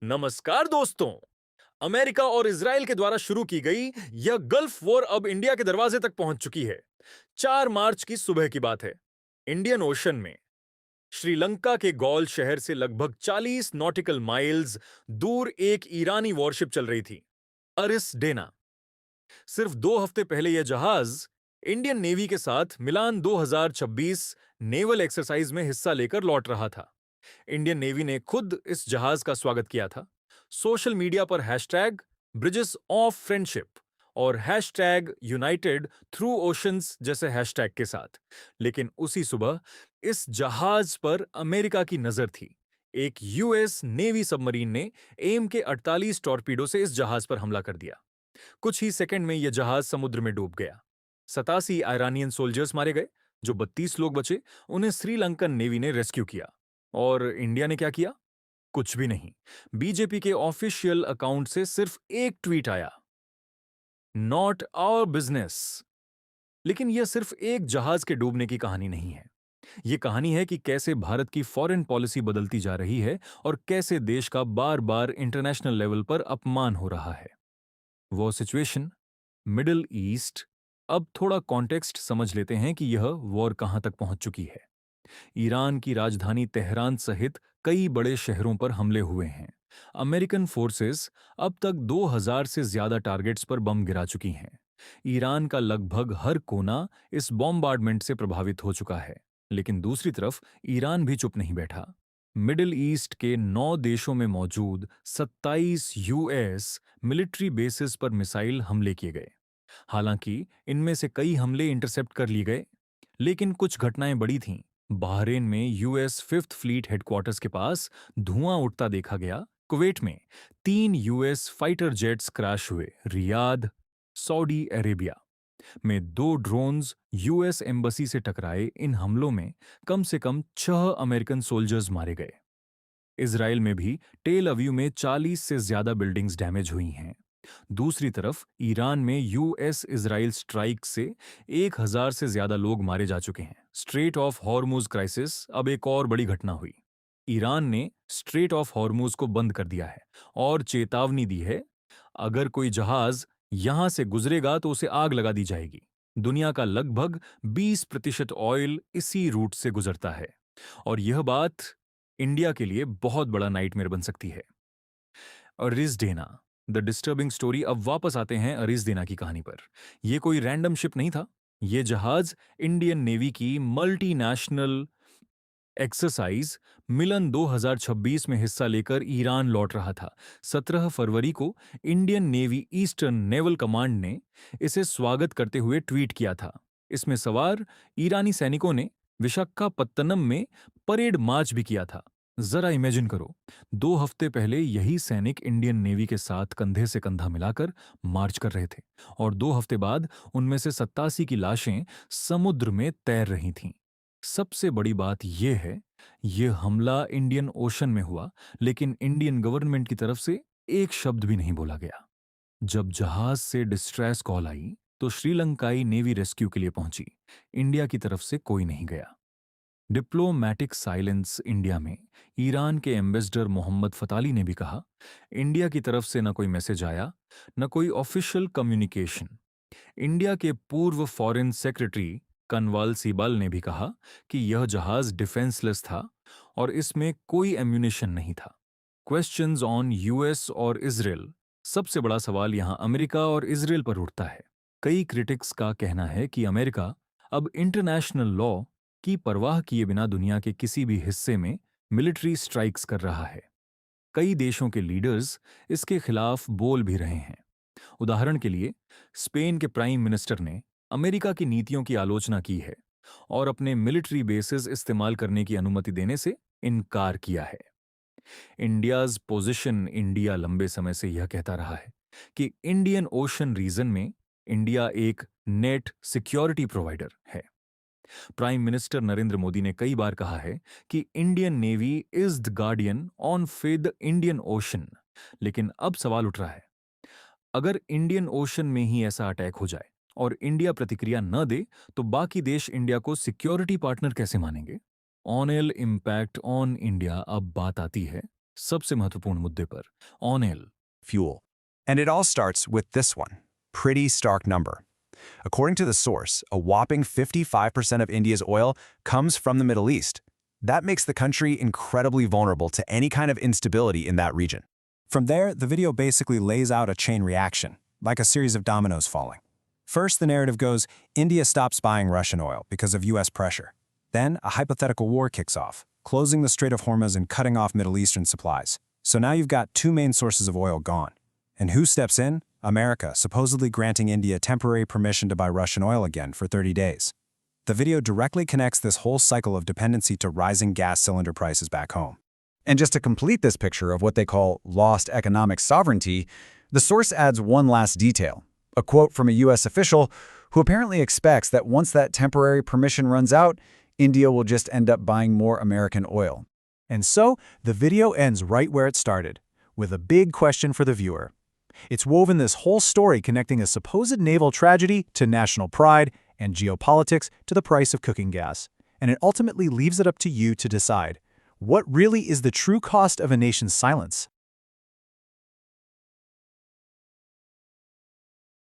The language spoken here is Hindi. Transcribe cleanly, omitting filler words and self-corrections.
नमस्कार दोस्तों। अमेरिका और इजराइल के द्वारा शुरू की गई यह गल्फ वॉर अब इंडिया के दरवाजे तक पहुंच चुकी है। 4 मार्च की सुबह की बात है। इंडियन ओशन में श्रीलंका के गौल शहर से लगभग 40 नॉटिकल माइल्स दूर एक ईरानी वॉरशिप चल रही थी, अरिस डेना। सिर्फ 2 हफ्ते पहले यह जहाज इंडियन नेवी के साथ मिलान 2026 नेवल एक्सरसाइज में हिस्सा लेकर लौट रहा था। इंडियन नेवी ने खुद इस जहाज का स्वागत किया था, सोशल मीडिया पर हैशटैग ब्रिजेस ऑफ फ्रेंडशिप और हैशटैग यूनाइटेड थ्रू ओशंस जैसे हैशटैग के साथ। लेकिन उसी सुबह इस जहाज पर अमेरिका की नजर थी। एक यूएस नेवी सबमरीन ने एम के 48 टॉर्पीडो से इस जहाज पर हमला कर दिया। कुछ ही सेकंड में यह जहाज समुद्र में डूब गया। 87 आयरानियन सोल्जर्स मारे गए। जो 32 लोग बचे उन्हें श्रीलंकन नेवी ने रेस्क्यू किया। और इंडिया ने क्या किया? कुछ भी नहीं। बीजेपी के ऑफिशियल अकाउंट से सिर्फ एक ट्वीट आया, नॉट आवर बिजनेस। लेकिन यह सिर्फ एक जहाज के डूबने की कहानी नहीं है। यह कहानी है कि कैसे भारत की फॉरेन पॉलिसी बदलती जा रही है और कैसे देश का बार बार इंटरनेशनल लेवल पर अपमान हो रहा है। वो सिचुएशन, मिडिल ईस्ट। अब थोड़ा कॉन्टेक्स्ट समझ लेते हैं कि यह वॉर कहां तक पहुंच चुकी है। ईरान की राजधानी तेहरान सहित कई बड़े शहरों पर हमले हुए हैं। अमेरिकन फोर्सेस अब तक 2000 से ज्यादा टारगेट्स पर बम गिरा चुकी हैं। ईरान का लगभग हर कोना इस बॉम्बार्डमेंट से प्रभावित हो चुका है। लेकिन दूसरी तरफ ईरान भी चुप नहीं बैठा। मिडिल ईस्ट के 9 देशों में मौजूद 27 यूएस मिलिट्री बेसिस पर मिसाइल हमले किए गए। हालांकि इनमें से कई हमले इंटरसेप्ट कर लिए गए, लेकिन कुछ घटनाएं बड़ी थीं। बहरीन में यूएस फिफ्थ फ्लीट हेडक्वार्टर्स के पास धुआं उठता देखा गया। कुवैत में 3 यूएस फाइटर जेट्स क्रैश हुए। रियाद, सऊदी अरेबिया में 2 ड्रोन्स यूएस एम्बसी से टकराए। इन हमलों में कम से कम 6 अमेरिकन सोल्जर्स मारे गए। इसराइल में भी टेल अवीव में 40 से ज्यादा बिल्डिंग्स डैमेज हुई हैं। दूसरी तरफ ईरान में यूएस इजराइल स्ट्राइक से 1000 से ज्यादा लोग मारे जा चुके हैं। स्ट्रेट ऑफ हॉर्मुज क्राइसिस, अब एक और बड़ी घटना हुई। ईरान ने स्ट्रेट ऑफ हॉर्मुज को बंद कर दिया है और चेतावनी दी है, अगर कोई जहाज यहां से गुजरेगा तो उसे आग लगा दी जाएगी। दुनिया का लगभग 20% ऑयल इसी रूट से गुजरता है और यह बात इंडिया के लिए बहुत बड़ा नाइटमेयर बन सकती है। अरिज़डेना, द डिस्टर्बिंग स्टोरी। अब वापस आते हैं अरिज़डेना की कहानी पर। यह कोई रैंडम शिप नहीं था। यह जहाज इंडियन नेवी की मल्टीनेशनल एक्सरसाइज मिलन 2026 में हिस्सा लेकर ईरान लौट रहा था। 17 फरवरी को Indian navy eastern naval command ने इसे स्वागत करते हुए ट्वीट किया था। इसमें सवार ईरानी सैनिकों ने विशाखापत्तनम में परेड मार्च भी किया था। जरा इमेजिन करो, 2 हफ्ते पहले यही सैनिक इंडियन नेवी के साथ कंधे से कंधा मिलाकर मार्च कर रहे थे और 2 हफ्ते बाद उनमें से 87 की लाशें समुद्र में तैर रही थीं। सबसे बड़ी बात यह है, यह हमला इंडियन ओशन में हुआ, लेकिन इंडियन गवर्नमेंट की तरफ से एक शब्द भी नहीं बोला गया। जब जहाज से डिस्ट्रेस कॉल आई तो श्रीलंकाई नेवी रेस्क्यू के लिए पहुंची। इंडिया की तरफ से कोई नहीं गया। डिप्लोमैटिक साइलेंस इंडिया में ईरान के एम्बेसडर मोहम्मद फताली ने भी कहा, इंडिया की तरफ से न कोई मैसेज आया, न कोई ऑफिशियल कम्युनिकेशन। इंडिया के पूर्व फॉरेन सेक्रेटरी कनवाल सीबाल ने भी कहा कि यह जहाज डिफेंसलेस था और इसमें कोई एम्यूनिशन नहीं था। क्वेश्चंस ऑन यूएस और इजराइल। सबसे बड़ा सवाल यहां अमेरिका और इजराइल पर उठता है। कई क्रिटिक्स का कहना है कि अमेरिका अब इंटरनेशनल लॉ की परवाह किए बिना दुनिया के किसी भी हिस्से में मिलिट्री स्ट्राइक्स कर रहा है। कई देशों के लीडर्स इसके खिलाफ बोल भी रहे हैं। उदाहरण के लिए, स्पेन के प्राइम मिनिस्टर ने अमेरिका की नीतियों की आलोचना की है और अपने मिलिट्री बेसिस इस्तेमाल करने की अनुमति देने से इनकार किया है। India's position. इंडिया लंबे समय से यह कहता रहा है कि इंडियन ओशन रीजन में इंडिया एक नेट सिक्योरिटी प्रोवाइडर है। प्राइम मिनिस्टर नरेंद्र मोदी ने कई बार कहा है कि Indian navy is the guardian on the Indian ocean. लेकिन अब सवाल उठ रहा है, अगर इंडियन ओशन में ही ऐसा अटैक हो जाए और इंडिया प्रतिक्रिया न दे तो बाकी देश इंडिया को सिक्योरिटी पार्टनर कैसे मानेंगे? On L impact on India. अब बात आती है सबसे महत्वपूर्ण मुद्दे पर on L fuel. And it all starts with this one. Pretty stark number. According to the source, a whopping 55% of India's oil comes from the Middle East. That makes the country incredibly vulnerable to any kind of instability in that region. From there, the video basically lays out a chain reaction, like a series of dominoes falling. First, the narrative goes, India stops buying Russian oil because of US pressure. Then, a hypothetical war kicks off, closing the Strait of Hormuz and cutting off Middle Eastern supplies. So now you've got two main sources of oil gone. And who steps in? America, supposedly granting India temporary permission to buy Russian oil again for 30 days. The video directly connects this whole cycle of dependency to rising gas cylinder prices back home. And just to complete this picture of what they call lost economic sovereignty, the source adds one last detail, a quote from a US official who apparently expects that once that temporary permission runs out, India will just end up buying more American oil. And so, the video ends right where it started, with a big question for the viewer. It's woven this whole story connecting a supposed naval tragedy to national pride and geopolitics to the price of cooking gas. And it ultimately leaves it up to you to decide, what really is the true cost of a nation's silence?